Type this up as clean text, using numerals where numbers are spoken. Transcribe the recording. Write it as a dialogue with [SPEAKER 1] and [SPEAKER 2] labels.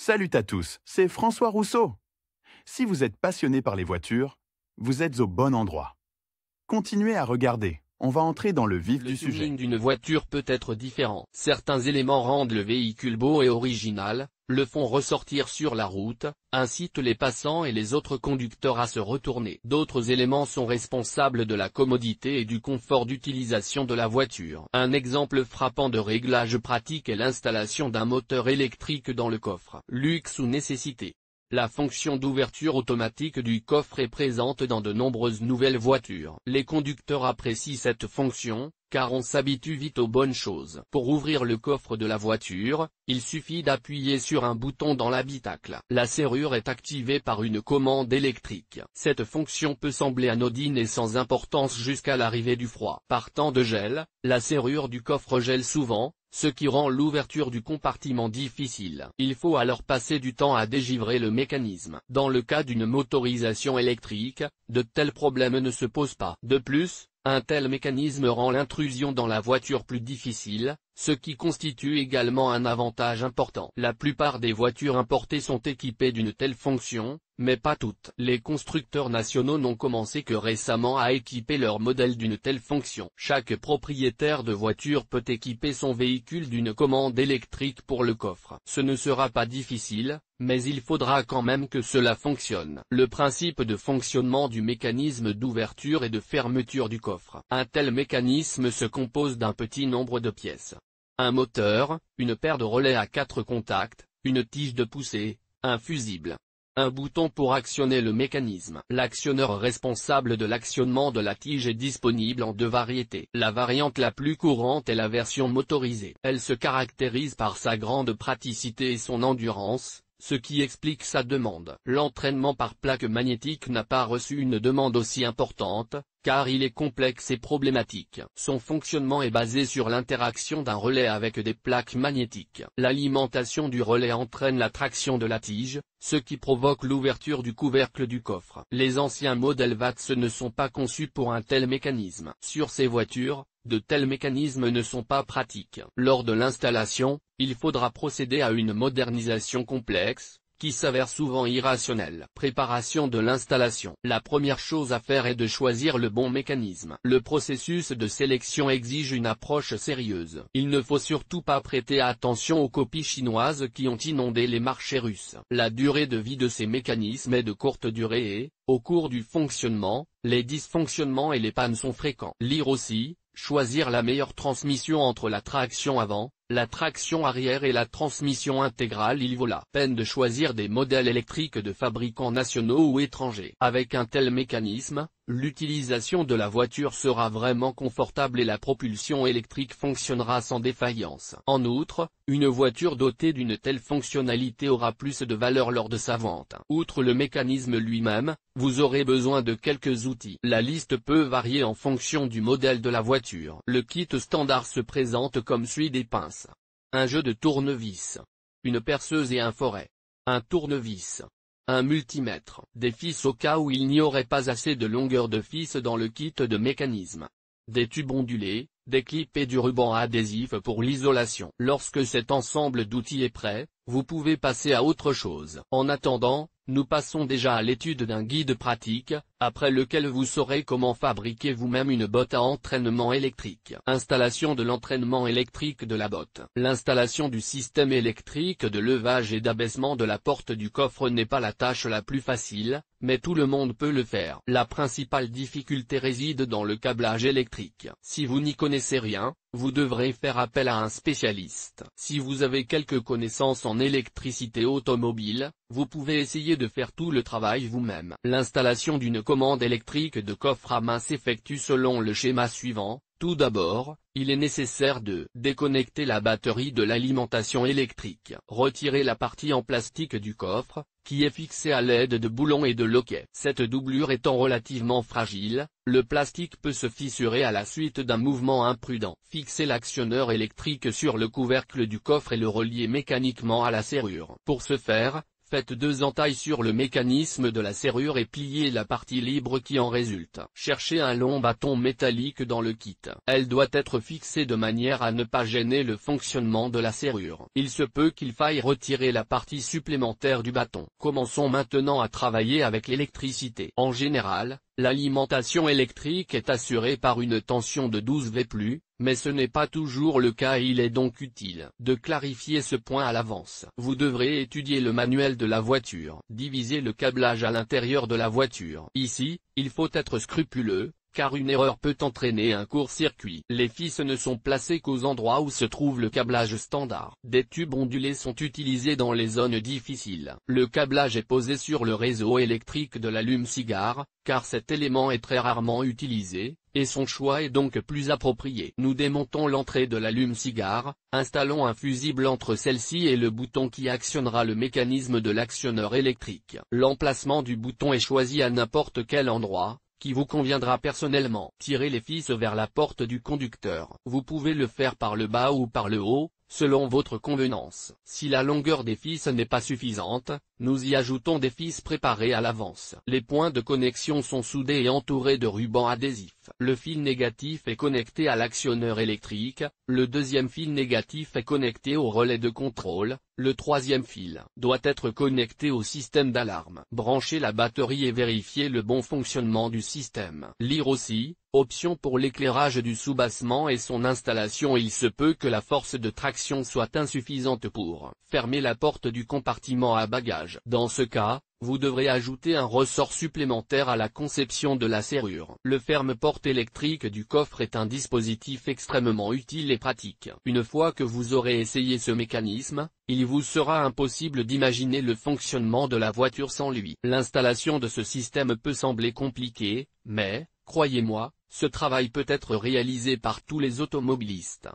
[SPEAKER 1] Salut à tous, c'est François Rousseau. Si vous êtes passionné par les voitures, vous êtes au bon endroit. Continuez à regarder, on va entrer dans le vif du sujet.
[SPEAKER 2] Le tuning d'une voiture peut être différent. Certains éléments rendent le véhicule beau et original, le font ressortir sur la route, incitent les passants et les autres conducteurs à se retourner. D'autres éléments sont responsables de la commodité et du confort d'utilisation de la voiture. Un exemple frappant de réglage pratique est l'installation d'un moteur électrique dans le coffre. Luxe ou nécessité. La fonction d'ouverture automatique du coffre est présente dans de nombreuses nouvelles voitures. Les conducteurs apprécient cette fonction, car on s'habitue vite aux bonnes choses. Pour ouvrir le coffre de la voiture, il suffit d'appuyer sur un bouton dans l'habitacle. La serrure est activée par une commande électrique. Cette fonction peut sembler anodine et sans importance jusqu'à l'arrivée du froid. Par temps de gel, la serrure du coffre gèle souvent, ce qui rend l'ouverture du compartiment difficile. Il faut alors passer du temps à dégivrer le mécanisme. Dans le cas d'une motorisation électrique, de tels problèmes ne se posent pas. De plus, un tel mécanisme rend l'intrusion dans la voiture plus difficile, ce qui constitue également un avantage important. La plupart des voitures importées sont équipées d'une telle fonction, mais pas toutes. Les constructeurs nationaux n'ont commencé que récemment à équiper leur modèle d'une telle fonction. Chaque propriétaire de voiture peut équiper son véhicule d'une commande électrique pour le coffre. Ce ne sera pas difficile, mais il faudra quand même que cela fonctionne. Le principe de fonctionnement du mécanisme d'ouverture et de fermeture du coffre. Un tel mécanisme se compose d'un petit nombre de pièces. Un moteur, une paire de relais à 4 contacts, une tige de poussée, un fusible. Un bouton pour actionner le mécanisme. L'actionneur responsable de l'actionnement de la tige est disponible en deux variétés. La variante la plus courante est la version motorisée. Elle se caractérise par sa grande praticité et son endurance, ce qui explique sa demande. L'entraînement par plaque magnétique n'a pas reçu une demande aussi importante, car il est complexe et problématique. Son fonctionnement est basé sur l'interaction d'un relais avec des plaques magnétiques. L'alimentation du relais entraîne la traction de la tige, ce qui provoque l'ouverture du couvercle du coffre. Les anciens modèles VATS ne sont pas conçus pour un tel mécanisme. Sur ces voitures, de tels mécanismes ne sont pas pratiques. Lors de l'installation, il faudra procéder à une modernisation complexe, qui s'avère souvent irrationnelle. Préparation de l'installation. La première chose à faire est de choisir le bon mécanisme. Le processus de sélection exige une approche sérieuse. Il ne faut surtout pas prêter attention aux copies chinoises qui ont inondé les marchés russes. La durée de vie de ces mécanismes est de courte durée et, au cours du fonctionnement, les dysfonctionnements et les pannes sont fréquents. Lire aussi, choisir la meilleure transmission entre la traction avant, la traction arrière et la transmission intégrale. Il vaut la peine de choisir des modèles électriques de fabricants nationaux ou étrangers. Avec un tel mécanisme, l'utilisation de la voiture sera vraiment confortable et la propulsion électrique fonctionnera sans défaillance. En outre, une voiture dotée d'une telle fonctionnalité aura plus de valeur lors de sa vente. Outre le mécanisme lui-même, vous aurez besoin de quelques outils. La liste peut varier en fonction du modèle de la voiture. Le kit standard se présente comme suit: des pinces, un jeu de tournevis, une perceuse et un forêt, un tournevis, un multimètre, des fils au cas où il n'y aurait pas assez de longueur de fils dans le kit de mécanisme, des tubes ondulés, des clips et du ruban adhésif pour l'isolation. Lorsque cet ensemble d'outils est prêt, vous pouvez passer à autre chose. En attendant, nous passons déjà à l'étude d'un guide pratique, après lequel vous saurez comment fabriquer vous-même une botte à entraînement électrique. Installation de l'entraînement électrique de la botte. L'installation du système électrique de levage et d'abaissement de la porte du coffre n'est pas la tâche la plus facile, mais tout le monde peut le faire. La principale difficulté réside dans le câblage électrique. Si vous n'y connaissez rien, vous devrez faire appel à un spécialiste. Si vous avez quelques connaissances en électricité automobile, vous pouvez essayer de faire tout le travail vous-même. L'installation d'une commande électrique de coffre à main s'effectue selon le schéma suivant. Tout d'abord, il est nécessaire de déconnecter la batterie de l'alimentation électrique. Retirer la partie en plastique du coffre, qui est fixée à l'aide de boulons et de loquets. Cette doublure étant relativement fragile, le plastique peut se fissurer à la suite d'un mouvement imprudent. Fixer l'actionneur électrique sur le couvercle du coffre et le relier mécaniquement à la serrure. Pour ce faire, Faites 2 entailles sur le mécanisme de la serrure et pliez la partie libre qui en résulte. Cherchez un long bâton métallique dans le kit. Elle doit être fixée de manière à ne pas gêner le fonctionnement de la serrure. Il se peut qu'il faille retirer la partie supplémentaire du bâton. Commençons maintenant à travailler avec l'électricité. En général, l'alimentation électrique est assurée par une tension de 12 V+, mais ce n'est pas toujours le cas et il est donc utile de clarifier ce point à l'avance. Vous devrez étudier le manuel de la voiture. Diviser le câblage à l'intérieur de la voiture. Ici, il faut être scrupuleux, car une erreur peut entraîner un court-circuit. Les fils ne sont placés qu'aux endroits où se trouve le câblage standard. Des tubes ondulés sont utilisés dans les zones difficiles. Le câblage est posé sur le réseau électrique de l'allume-cigare, car cet élément est très rarement utilisé, et son choix est donc plus approprié. Nous démontons l'entrée de l'allume-cigare, installons un fusible entre celle-ci et le bouton qui actionnera le mécanisme de l'actionneur électrique. L'emplacement du bouton est choisi à n'importe quel endroit, qui vous conviendra personnellement. Tirez les fils vers la porte du conducteur. Vous pouvez le faire par le bas ou par le haut, selon votre convenance. Si la longueur des fils n'est pas suffisante, nous y ajoutons des fils préparés à l'avance. Les points de connexion sont soudés et entourés de rubans adhésifs. Le fil négatif est connecté à l'actionneur électrique, le deuxième fil négatif est connecté au relais de contrôle, le troisième fil doit être connecté au système d'alarme. Branchez la batterie et vérifiez le bon fonctionnement du système. Lire aussi, option pour l'éclairage du soubassement et son installation. Il se peut que la force de traction soit insuffisante pour fermer la porte du compartiment à bagages. Dans ce cas, vous devrez ajouter un ressort supplémentaire à la conception de la serrure. Le ferme-porte électrique du coffre est un dispositif extrêmement utile et pratique. Une fois que vous aurez essayé ce mécanisme, il vous sera impossible d'imaginer le fonctionnement de la voiture sans lui. L'installation de ce système peut sembler compliquée, mais, croyez-moi, ce travail peut être réalisé par tous les automobilistes.